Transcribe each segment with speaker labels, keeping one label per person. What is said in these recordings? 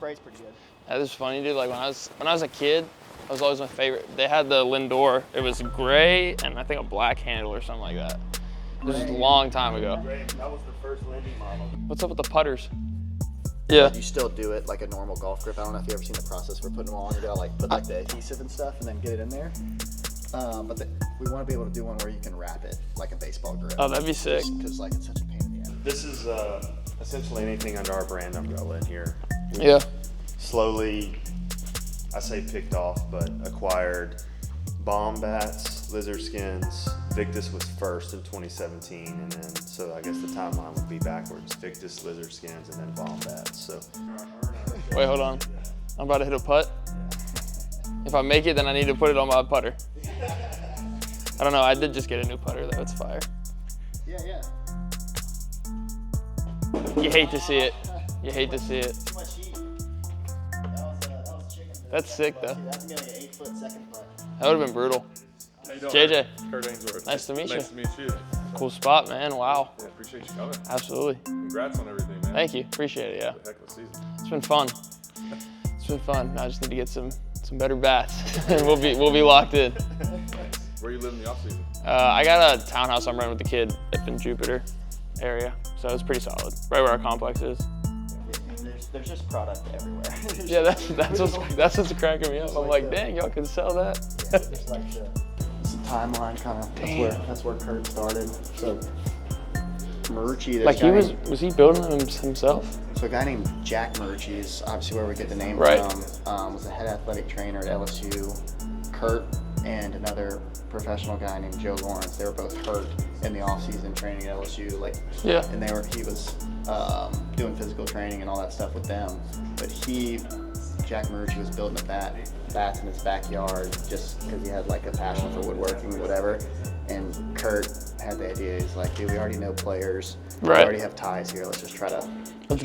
Speaker 1: Spray's pretty good.
Speaker 2: That was funny, dude. Like when I was a kid, that was always my favorite. They had the Lindor. It was gray and I think a black handle or something like that. This was a long time ago.
Speaker 3: That was the first Lindy model.
Speaker 2: What's up with the putters? Yeah.
Speaker 1: You still do it like a normal golf grip. I don't know if you've ever seen the process for putting them on. You gotta like put like the adhesive and stuff and then get it in there. But we want to be able to do one where you can wrap it like a baseball grip.
Speaker 2: Oh, that'd be sick.
Speaker 1: Because like it's such a pain in the end.
Speaker 3: This is essentially anything under our brand umbrella in here.
Speaker 2: Yeah.
Speaker 3: Slowly, I say picked off, but acquired Bomb Bats, Lizard Skins. Victus was first in 2017, and then so I guess the timeline would be backwards: Victus, Lizard Skins, and then Bomb Bats. So.
Speaker 2: Wait, hold on. I'm about to hit a putt. If I make it, then I need to put it on my putter. I don't know. I did just get a new putter though. It's fire.
Speaker 1: Yeah.
Speaker 2: You hate to see it. You hate to see it.
Speaker 1: Too much heat. That was chicken.
Speaker 2: That's sick though.
Speaker 1: That's gonna be like an 8-foot second putt.
Speaker 2: That would have been brutal.
Speaker 4: How you doing,
Speaker 2: JJ.
Speaker 4: Kurt Ainsworth.
Speaker 2: Nice to meet you.
Speaker 4: Nice to meet you.
Speaker 2: Cool spot, man. Wow.
Speaker 4: Yeah, appreciate you coming.
Speaker 2: Absolutely.
Speaker 4: Congrats on everything, man.
Speaker 2: Thank you. Appreciate it. Yeah.
Speaker 4: It's a heck of a season.
Speaker 2: It's been fun. It's been fun. I just need to get some better bats, and we'll be locked in.
Speaker 4: Where you live in the off season?
Speaker 2: I got a townhouse I'm renting with the kid up in Jupiter area, so it's pretty solid. Right where our complex is.
Speaker 1: There's just product everywhere.
Speaker 2: Yeah, that's what's cracking me up. I'm like, dang, y'all can sell that.
Speaker 1: Yeah, there's like the timeline kind of. That's where Kurt started. So Marucci.
Speaker 2: Like was he building them himself?
Speaker 1: So a guy named Jack Marucci is obviously where we get the name
Speaker 2: Right.
Speaker 1: from. Was a head athletic trainer at LSU. Kurt and another professional guy named Joe Lawrence. They were both hurt in the offseason training at LSU.
Speaker 2: Yeah.
Speaker 1: And he was doing physical training and all that stuff with them. But Jack Marucci was building the bats in his backyard just because he had like a passion for woodworking or whatever. And Kurt had the idea. He's like, dude, we already know players.
Speaker 2: Right.
Speaker 1: We already have ties here. Let's just try to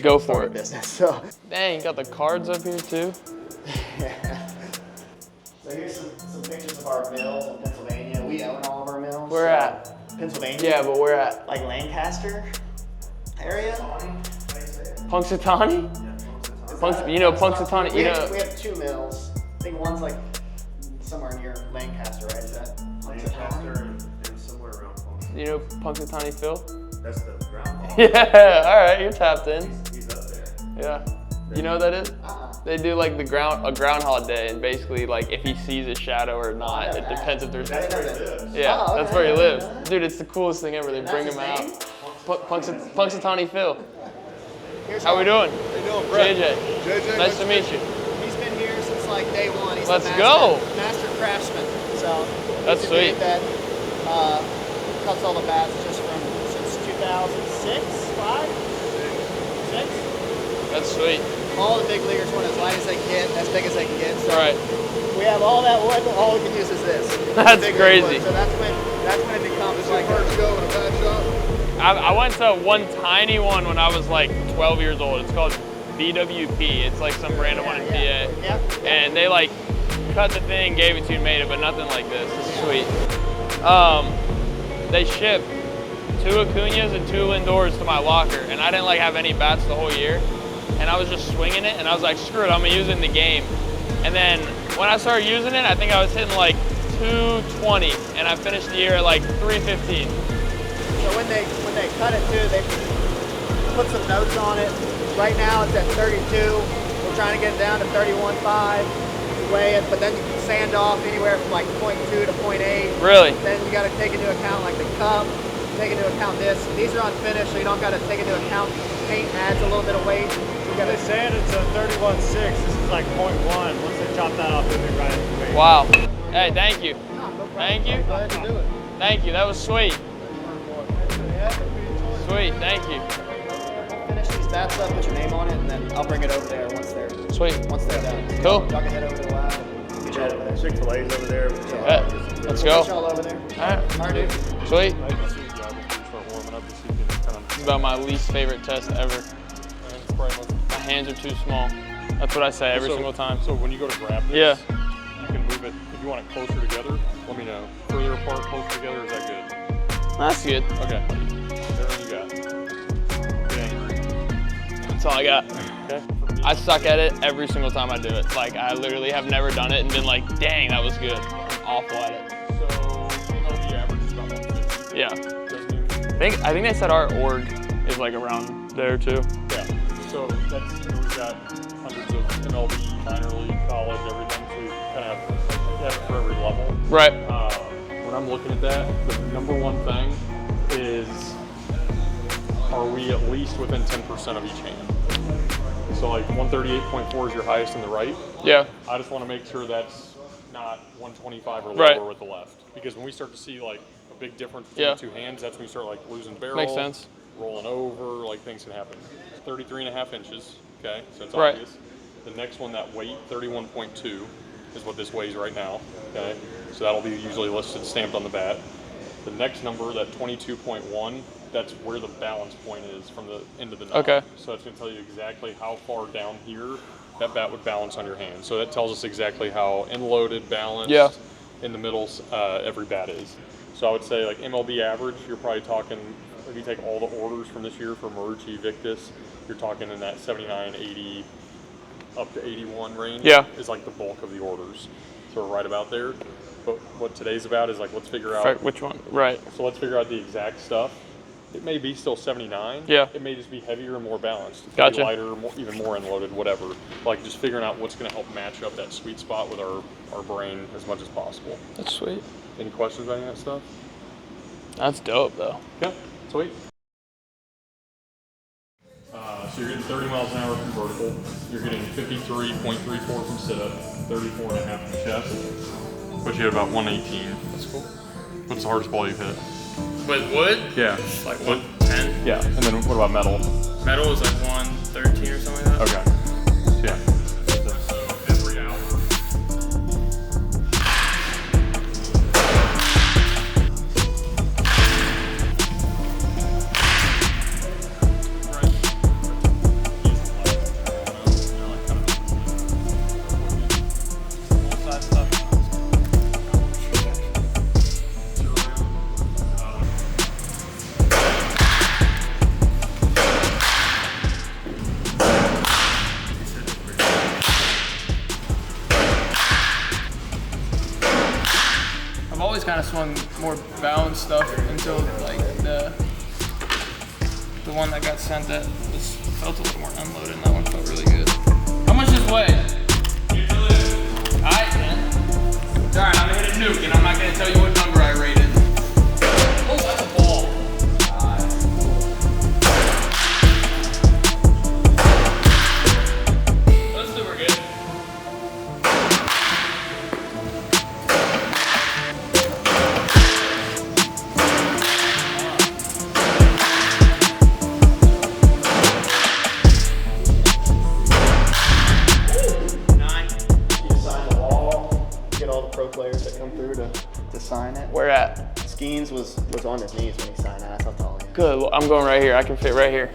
Speaker 2: Go for
Speaker 1: start a
Speaker 2: it.
Speaker 1: business. So.
Speaker 2: Dang, you got the cards up here too.
Speaker 1: So here's some pictures of our mills in Pennsylvania. We own all of our mills.
Speaker 2: Where at?
Speaker 1: Pennsylvania.
Speaker 2: Yeah, but where at?
Speaker 1: Like Lancaster area.
Speaker 2: Punxsutawney? You know Punxsutawney.
Speaker 1: We
Speaker 2: You
Speaker 1: have
Speaker 2: know.
Speaker 1: 2 mills. I think one's like somewhere near Lancaster, right? Is that
Speaker 3: Lancaster and somewhere around Punxsutawney.
Speaker 2: You know Punxsutawney Phil?
Speaker 3: That's the groundhog.
Speaker 2: Yeah. All right, you're tapped in.
Speaker 3: He's up there.
Speaker 2: Yeah. You know what that is? They do like a Groundhog Day, and basically like if he sees a shadow or not, it depends if there's.
Speaker 3: That's where he lives.
Speaker 2: Yeah,
Speaker 1: Oh,
Speaker 2: that's
Speaker 1: okay.
Speaker 2: where he lives. Dude, it's the coolest thing ever. They bring him
Speaker 1: That's
Speaker 2: out.
Speaker 1: his
Speaker 2: Punxsutawney Phil.
Speaker 1: Here's
Speaker 2: How we doing?
Speaker 4: How you doing, Brett?
Speaker 2: JJ. Nice to meet you.
Speaker 1: He's been here since like day one. He's
Speaker 2: Let's
Speaker 1: the
Speaker 2: go.
Speaker 1: master craftsman. So
Speaker 2: That's
Speaker 1: he's a dude
Speaker 2: sweet.
Speaker 1: That cuts all the bats just since 2006, 5, 6.
Speaker 2: That's sweet.
Speaker 1: All the big leaguers want as light as they can get, as big as they can get. So
Speaker 2: Right.
Speaker 1: we have all that wood, but all we can use is this.
Speaker 2: That's
Speaker 1: Big league
Speaker 2: crazy.
Speaker 1: wood. So that's when it becomes like
Speaker 4: Go in a bat shop.
Speaker 2: I went to one tiny one when I was like 12 years old. It's called BWP. It's like some random one in PA.
Speaker 1: Yeah.
Speaker 2: And they like cut the thing, gave it to you, made it, but nothing like this. It's sweet. They ship 2 Acuñas and 2 Lindors to my locker, and I didn't like have any bats the whole year. And I was just swinging it, and I was like, screw it, I'm gonna use it in the game. And then when I started using it, I think I was hitting like 220, and I finished the year at like 315.
Speaker 1: So when they cut it too, they put some notes on it. Right now it's at 32. We're trying to get it down to 31.5. Weigh it, but then you can sand off anywhere from like 0.2 to 0.8.
Speaker 2: Really?
Speaker 1: Then you got to take into account like the cup, take into account this. These are unfinished, so you don't got to take into account paint adds a little bit of weight.
Speaker 5: They sanded to 31.6. This is like 0.1. Once they chop that off, they'll be right at the weight.
Speaker 2: Wow. Hey, thank you.
Speaker 1: No
Speaker 2: Thank you.
Speaker 1: Glad to do it.
Speaker 2: Thank you. That was sweet. Sweet. Thank you.
Speaker 1: Finish these bats up, put your name on it, and then I'll bring it over there once they're
Speaker 2: Sweet.
Speaker 1: done.
Speaker 2: Cool.
Speaker 1: Y'all can head over to the lab. Get y'all over there.
Speaker 3: Chick-fil-A's over there.
Speaker 2: Yeah. Let's
Speaker 1: Get
Speaker 2: go.
Speaker 1: y'all over there.
Speaker 2: All right.
Speaker 1: All right, dude.
Speaker 2: Sweet.
Speaker 4: I can see you start warming up this evening.
Speaker 2: It's about my least favorite test ever. My hands are too small. That's what I say every single time.
Speaker 4: So when you go to grab this,
Speaker 2: Yeah.
Speaker 4: you can move it. If you want it closer together, let me know. Further apart, closer together, is that good?
Speaker 2: That's good.
Speaker 4: Okay. Everything you got. Okay.
Speaker 2: That's all I got.
Speaker 4: Okay. For me,
Speaker 2: I suck at it every single time I do it. Like, I literally have never done it and been like, dang, that was good. I'm awful at it.
Speaker 4: So MLB average is about 150.
Speaker 2: Yeah.
Speaker 4: Doesn't even,
Speaker 2: I think they said our org is like around there too.
Speaker 4: yeah. So that's, we've got hundreds of MLB, minor league, college, everything. So we kind of have it for every level.
Speaker 2: Right.
Speaker 4: When I'm looking at that, the number one thing is, are we at least within 10% of each hand? So like 138.4 is your highest in the right.
Speaker 2: Yeah.
Speaker 4: I just want to make sure that's not 125 or lower
Speaker 2: Right.
Speaker 4: with the left. Because when we start to see like a big difference between
Speaker 2: Yeah.
Speaker 4: the two hands, that's when we start like losing barrel.
Speaker 2: Makes sense.
Speaker 4: Rolling over, like things can happen. 33.5 inches, okay, so it's
Speaker 2: Right.
Speaker 4: obvious. The next one, that weight, 31.2, is what this weighs right now, okay? So that'll be usually listed, stamped on the bat. The next number, that 22.1, that's where the balance point is from the end of the knob.
Speaker 2: Okay.
Speaker 4: So it's going to tell you exactly how far down here that bat would balance on your hand. So that tells us exactly how end-loaded, balanced,
Speaker 2: Yeah.
Speaker 4: in the middle every bat is. So I would say like MLB average, you're probably talking, if you take all the orders from this year for Marucci, Victus, you're talking in that 79, 80, up to 81 range.
Speaker 2: Yeah.
Speaker 4: Is like the bulk of the orders. So we're right about there. But what today's about is like, let's figure out.
Speaker 2: Which one? Right.
Speaker 4: So let's figure out the exact stuff. It may be still 79.
Speaker 2: Yeah.
Speaker 4: It may just be heavier and more balanced. It could
Speaker 2: Gotcha.
Speaker 4: be lighter, more, even more unloaded, whatever. Like just figuring out what's going to help match up that sweet spot with our brain as much as possible.
Speaker 2: That's sweet.
Speaker 4: Any questions about any of that stuff?
Speaker 2: That's dope though.
Speaker 4: Okay, sweet. So you're getting 30 miles an hour from vertical. You're getting 53.34 from sit-up, 34.5 from chest. Puts you at about 118.
Speaker 2: That's cool.
Speaker 4: What's the hardest ball you've hit?
Speaker 2: With wood?
Speaker 4: Yeah.
Speaker 2: Like 110.
Speaker 4: Yeah. And then what about metal?
Speaker 2: Metal is like 113 or something like that.
Speaker 4: Okay. So yeah. Every hour.
Speaker 2: I've always kind of swung more balanced stuff until like the one that got sent that was felt a little more unloaded, and that one felt really good. How much does this weigh? Alright, man. It's alright, I'm gonna hit a nuke and I'm not gonna tell you what number I rated. Oh, that's a ball. That's super good.
Speaker 1: Pro players that come through to sign it.
Speaker 2: Where at?
Speaker 1: Skeens was on his knees when he signed it. That's how tall he is.
Speaker 2: Good. Well, I'm going right here. I can fit right here.